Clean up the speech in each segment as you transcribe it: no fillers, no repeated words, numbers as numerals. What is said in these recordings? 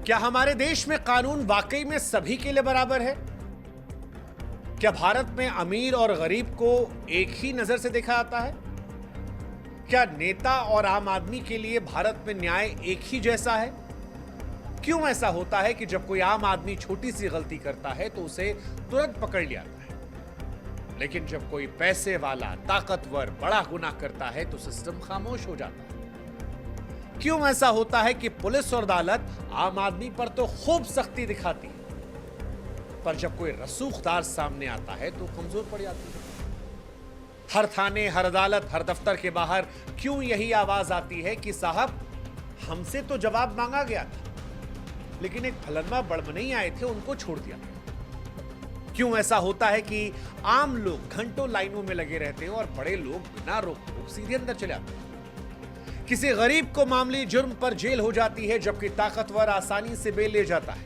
क्या हमारे देश में कानून वाकई में सभी के लिए बराबर है? क्या भारत में अमीर और गरीब को एक ही नजर से देखा जाता है? क्या नेता और आम आदमी के लिए भारत में न्याय एक ही जैसा है? क्यों ऐसा होता है कि जब कोई आम आदमी छोटी सी गलती करता है तो उसे तुरंत पकड़ लिया जाता है, लेकिन जब कोई पैसे वाला, ताकतवर बड़ा गुनाह करता है तो सिस्टम खामोश हो जाता है? क्यों ऐसा होता है कि पुलिस और अदालत आम आदमी पर तो खूब सख्ती दिखाती है, पर जब कोई रसूखदार सामने आता है तो कमजोर पड़ जाती है? हर थाने, हर अदालत, हर दफ्तर के बाहर क्यों यही आवाज आती है कि साहब हमसे तो जवाब मांगा गया था, लेकिन एक फलनमा बड़मनई आए थे, उनको छोड़ दिया? क्यों ऐसा होता है कि आम लोग घंटों लाइनों में लगे रहते हैं और बड़े लोग बिना रोक टोक सीधे अंदर चले आते हैं? किसी गरीब को मामूली जुर्म पर जेल हो जाती है, जबकि ताकतवर आसानी से बेल ले जाता है।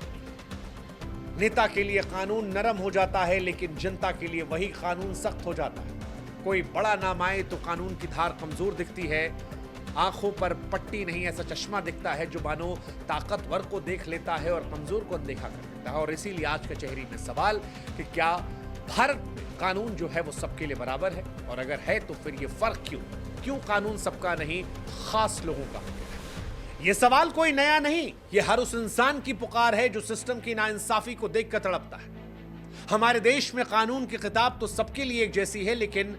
नेता के लिए कानून नरम हो जाता है, लेकिन जनता के लिए वही कानून सख्त हो जाता है। कोई बड़ा नाम आए तो कानून की धार कमजोर दिखती है, आंखों पर पट्टी नहीं ऐसा चश्मा दिखता है जो मानो ताकतवर को देख लेता है और कमजोर को अनदेखा कर देता है। और इसीलिए आज कचहरी में सवाल कि क्या भारत में कानून जो है वो सबके लिए बराबर है, और अगर है तो फिर ये फर्क क्यों कानून सबका नहीं, खास लोगों का? यह सवाल कोई नया नहीं, यह हर उस इंसान की पुकार है जो सिस्टम की नाइंसाफी को देखकर तड़पता है। हमारे देश में कानून की किताब तो सबके लिए एक जैसी है, लेकिन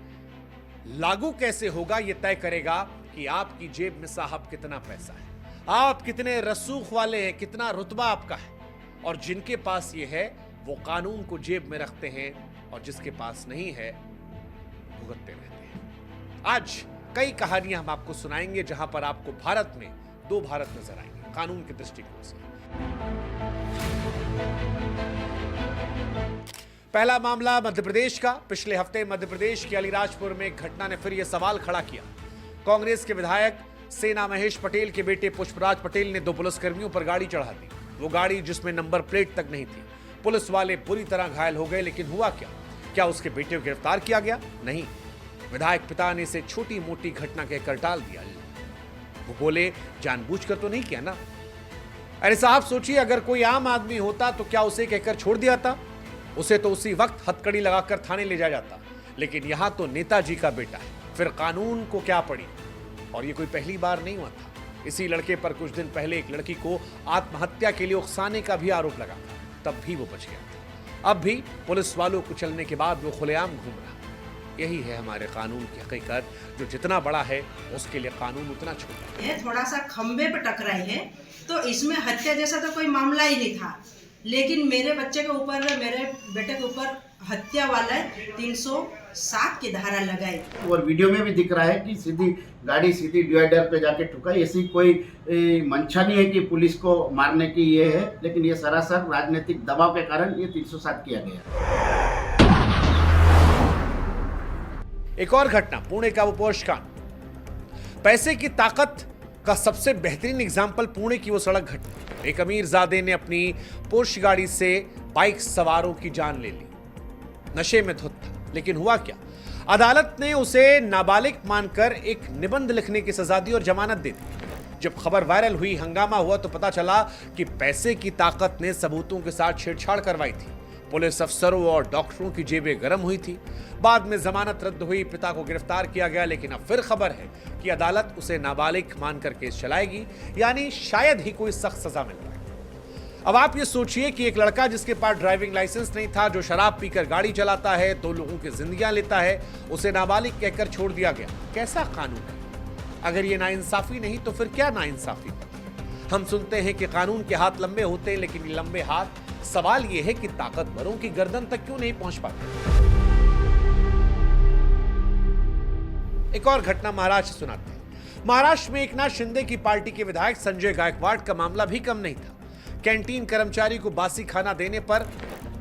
लागू कैसे होगा यह तय करेगा कि आपकी जेब में साहब कितना पैसा है, आप कितने रसूख वाले हैं, कितना रुतबा आपका है। और जिनके पास ये है वो कानून को जेब में रखते हैं, और जिसके पास नहीं है भुगतते रहते हैं। आज कई कहानियां हम आपको सुनाएंगे जहां पर आपको भारत में दो भारत नजर आएंगे कानून के दृष्टिकोण से। पहला मामला मध्य प्रदेश का। पिछले हफ्ते मध्य प्रदेश के अलीराजपुर में एक घटना ने फिर यह सवाल खड़ा किया। कांग्रेस के विधायक सेना महेश पटेल के बेटे पुष्पराज पटेल ने दो पुलिसकर्मियों पर गाड़ी चढ़ा दी। वो गाड़ी जिसमें नंबर प्लेट तक नहीं थी। पुलिस वाले बुरी तरह घायल हो गए, लेकिन हुआ क्या उसके बेटे को गिरफ्तार किया गया? नहीं। विधायक पिता ने इसे छोटी मोटी घटना कहकर टाल दिया। वो बोले जानबूझकर तो नहीं किया ना। अरे साहब सोचिए, अगर कोई आम आदमी होता तो क्या उसे कहकर छोड़ दिया था? उसे तो उसी वक्त हथकड़ी लगाकर थाने ले जाया जाता। लेकिन यहां तो नेताजी का बेटा है, फिर कानून को क्या पड़ी? और ये कोई पहली बार नहीं हुआ था। इसी लड़के पर कुछ दिन पहले एक लड़की को आत्महत्या के लिए उकसाने का भी आरोप लगा था, तब भी वो बच गया था। अब भी पुलिस वालों को चलने के बाद वो खुलेआम घूम रहा। यही है हमारे कानून की हकीकत, जो जितना बड़ा है उसके लिए कानून उतना छोटा है। थोड़ा सा खंबे पे टकराई है, तो इसमें हत्या जैसा तो कोई मामला ही नहीं था, लेकिन मेरे बच्चे के ऊपर, मेरे बेटे के ऊपर हत्या वाला 307 की धारा लगाई। और वीडियो में भी दिख रहा है कि गाड़ी सीधी डिवाइडर पे जाके ठुकाई। ऐसी कोई मंशा नहीं है कि पुलिस को मारने की ये है, लेकिन ये सरासर राजनीतिक दबाव के कारण ये 307 किया गया। एक और घटना, पुणे का वो पोर्श कांड। पैसे की ताकत का सबसे बेहतरीन एग्जाम्पल पुणे की वो सड़क घटना। एक अमीरजादे ने अपनी पोर्श गाड़ी से बाइक सवारों की जान ले ली। नशे में धुत था, लेकिन हुआ क्या? अदालत ने उसे नाबालिग मानकर एक निबंध लिखने की सजा दी और जमानत दे दी। जब खबर वायरल हुई, हंगामा हुआ, तो पता चला कि पैसे की ताकत ने सबूतों के साथ छेड़छाड़ करवाई थी। पुलिस अफसरों और डॉक्टरों की जेबें गर्म हुई थी। बाद में जमानत रद्द हुई, पिता को गिरफ्तार किया गया, लेकिन अब फिर खबर है कि अदालत उसे नाबालिग मानकर केस चलाएगी, यानी शायद ही कोई सख्त सजा मिल पाए। अब आप ये सोचिए कि एक लड़का जिसके पास ड्राइविंग लाइसेंस नहीं था, जो शराब पीकर गाड़ी चलाता है, 2 लोगों की जिंदगियां लेता है, उसे नाबालिग कहकर छोड़ दिया गया। कैसा कानून है? अगर ये नाइंसाफी नहीं तो फिर क्या नाइंसाफी? हम सुनते हैं कि कानून के हाथ लंबे होते हैं, लेकिन ये लंबे हाथ, सवाल यह है कि ताकतवरों की गर्दन तक क्यों नहीं पहुंच पाते? एक और घटना महाराष्ट्र से सुनाते हैं। महाराष्ट्र में एकनाथ शिंदे की पार्टी के विधायक संजय गायकवाड़ का मामला भी कम नहीं था। कैंटीन कर्मचारी को बासी खाना देने पर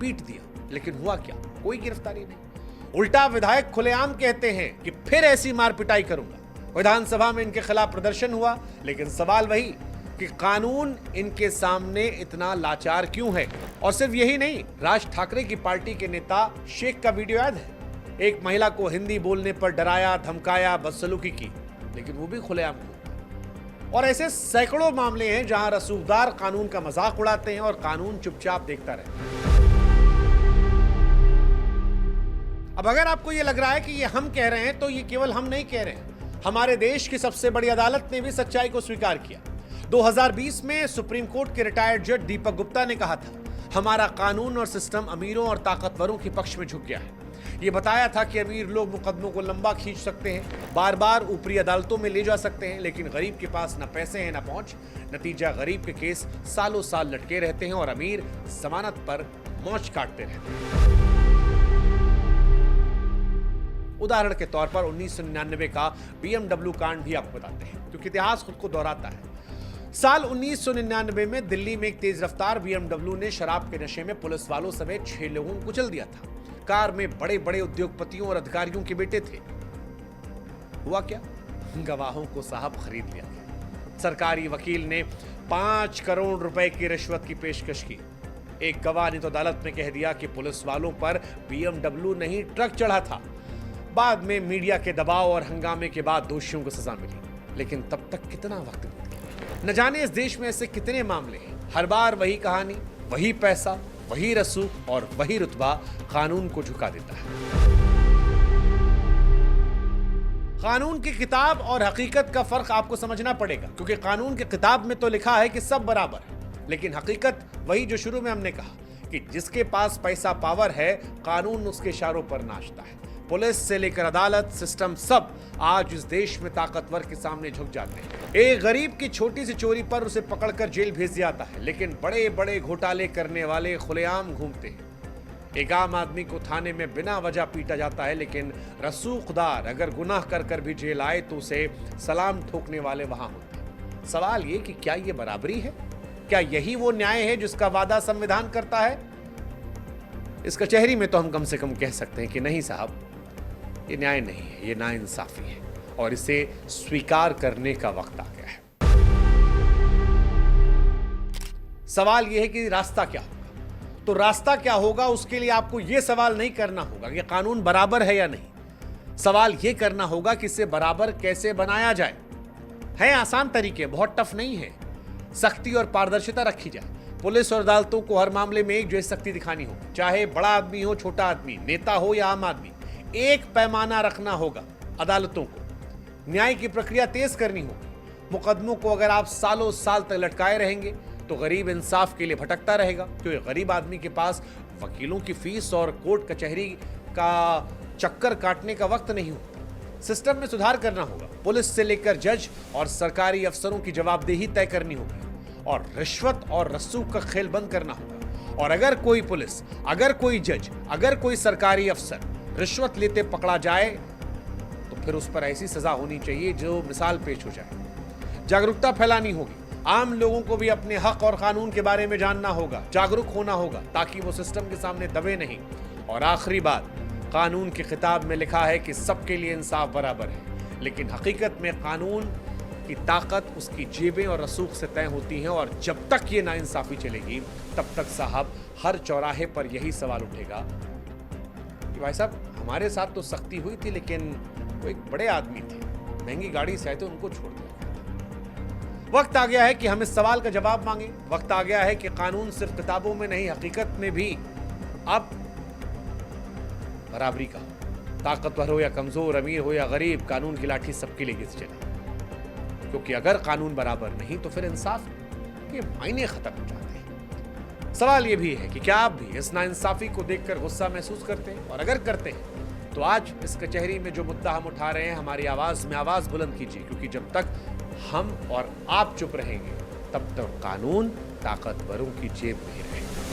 पीट दिया, लेकिन हुआ क्या? कोई गिरफ्तारी नहीं। उल्टा विधायक खुलेआम कहते हैं कि फिर ऐसी मार पिटाई करूंगा। विधानसभा में इनके खिलाफ प्रदर्शन हुआ, लेकिन सवाल वही कि कानून इनके सामने इतना लाचार क्यों है? और सिर्फ यही नहीं, राज ठाकरे की पार्टी के नेता शेख का वीडियो याद है? एक महिला को हिंदी बोलने पर डराया, धमकाया, बदसलूकी की, लेकिन वो भी खुलेआम हुआ। और ऐसे सैकड़ों मामले हैं जहां रसूखदार कानून का मजाक उड़ाते हैं और कानून चुपचाप देखता रहता है। अब अगर आपको यह लग रहा है कि ये हम कह रहे हैं, तो ये केवल हम नहीं कह रहे हैं। हमारे देश की सबसे बड़ी अदालत ने भी सच्चाई को स्वीकार किया। 2020 में सुप्रीम कोर्ट के रिटायर्ड जज दीपक गुप्ता ने कहा था, हमारा कानून और सिस्टम अमीरों और ताकतवरों के पक्ष में झुक गया है। ये बताया था कि अमीर लोग मुकदमों को लंबा खींच सकते हैं, बार बार ऊपरी अदालतों में ले जा सकते हैं, लेकिन गरीब के पास न पैसे हैं न पहुंच। नतीजा, गरीब के केस सालों साल लटके रहते हैं और अमीर जमानत पर मौज काटते रहते हैं। उदाहरण के तौर पर 1999 का BMW कांड भी आपको बताते हैं, क्योंकि इतिहास खुद को दोहराता है। साल 1999 में दिल्ली में एक तेज रफ्तार BMW ने शराब के नशे में पुलिस वालों समेत 6 लोगों को कुचल दिया था। कार में बड़े बड़े उद्योगपतियों और अधिकारियों के बेटे थे। हुआ क्या? गवाहों को साहब खरीद लिया गया। सरकारी वकील ने 5 करोड़ रुपए की रिश्वत की पेशकश की। एक गवाह ने तो अदालत में कह दिया कि पुलिस वालों पर BMW नहीं ट्रक चढ़ा था। बाद में मीडिया के दबाव और हंगामे के बाद दोषियों को सजा मिली, लेकिन तब तक कितना वक्त बीत गया। न जाने इस देश में ऐसे कितने मामले हैं। हर बार वही कहानी, वही पैसा, वही रसूख और वही रुतबा कानून को झुका देता है। कानून की किताब और हकीकत का फर्क आपको समझना पड़ेगा, क्योंकि कानून की किताब में तो लिखा है कि सब बराबर है, लेकिन हकीकत वही जो शुरू में हमने कहा कि जिसके पास पैसा पावर है, कानून उसके इशारों पर नाचता है। पुलिस से लेकर अदालत, सिस्टम सब आज इस देश में ताकतवर के सामने झुक जाते हैं। एक गरीब की छोटी सी चोरी पर उसे पकड़कर जेल भेज दिया जाता है, लेकिन बड़े बड़े घोटाले करने वाले खुलेआम घूमते हैं। एक आम आदमी को थाने में बिना वजह पीटा जाता है, लेकिन रसूखदार अगर गुनाह कर कर भी जेल आए तो उसे सलाम ठोकने वाले वहां होते हैं। सवाल ये कि क्या ये बराबरी है? क्या यही वो न्याय है जिसका वादा संविधान करता है? इस कचहरी में तो हम कम से कम कह सकते हैं कि नहीं साहब, ये न्याय नहीं है, ये नाइंसाफी है और इसे स्वीकार करने का वक्त आ गया है। सवाल यह है कि रास्ता क्या होगा? तो रास्ता क्या होगा, उसके लिए आपको यह सवाल नहीं करना होगा कि कानून बराबर है या नहीं। सवाल यह करना होगा कि इसे बराबर कैसे बनाया जाए। है आसान तरीके, बहुत टफ नहीं है। सख्ती और पारदर्शिता रखी जाए। पुलिस और अदालतों को हर मामले में एक जैसी सख्ती दिखानी होगी, चाहे बड़ा आदमी हो, छोटा आदमी, नेता हो या आम आदमी। एक पैमाना रखना होगा अदालतों को। न्याय की प्रक्रिया तेज करनी होगी। मुकदमों को अगर आप सालों साल तक लटकाए रहेंगे तो गरीब इंसाफ के लिए भटकता रहेगा, क्योंकि गरीब आदमी के पास वकीलों की फीस और कोर्ट कचहरी का चक्कर काटने का वक्त नहीं होता। सिस्टम में सुधार करना होगा। पुलिस से लेकर जज और सरकारी अफसरों की जवाबदेही तय करनी होगी और रिश्वत और रसूख का खेल बंद करना होगा। और अगर कोई पुलिस, अगर कोई जज, अगर कोई सरकारी अफसर रिश्वत लेते पकड़ा जाए तो फिर उस पर ऐसी सजा होनी चाहिए जो मिसाल पेश हो जाए। जागरूकता फैलानी होगी। आम लोगों को भी अपने हक और कानून के बारे में जानना होगा, जागरूक होना होगा, ताकि वो सिस्टम के सामने दबे नहीं। और आखिरी बात, कानून की किताब में लिखा है कि सबके लिए इंसाफ बराबर है, लेकिन हकीकत में कानून की ताकत उसकी जेबें और रसूख से तय होती है। और जब तक ये नाइंसाफी चलेगी, तब तक साहब हर चौराहे पर यही सवाल उठेगा कि भाई साहब, हमारे साथ तो सख्ती हुई थी, लेकिन वो एक बड़े आदमी थे, महंगी गाड़ी से आए थे, उनको छोड़ दिया। वक्त आ गया है कि हम इस सवाल का जवाब मांगे। वक्त आ गया है कि कानून सिर्फ किताबों में नहीं, हकीकत में भी अब बराबरी का। ताकतवर हो या कमजोर, अमीर हो या गरीब, कानून की लाठी सबके लिए घिस चले। क्योंकि अगर कानून बराबर नहीं तो फिर इंसाफ के मायने खत्म हो जाते हैं। सवाल यह भी है कि क्या आप भी इस नाइंसाफी को देखकर गुस्सा महसूस करते हैं? और अगर करते हैं तो आज इस कचहरी में जो मुद्दा हम उठा रहे हैं, हमारी आवाज में आवाज बुलंद कीजिए, क्योंकि जब तक हम और आप चुप रहेंगे तब तक कानून ताकतवरों की जेब में ही रहेगा।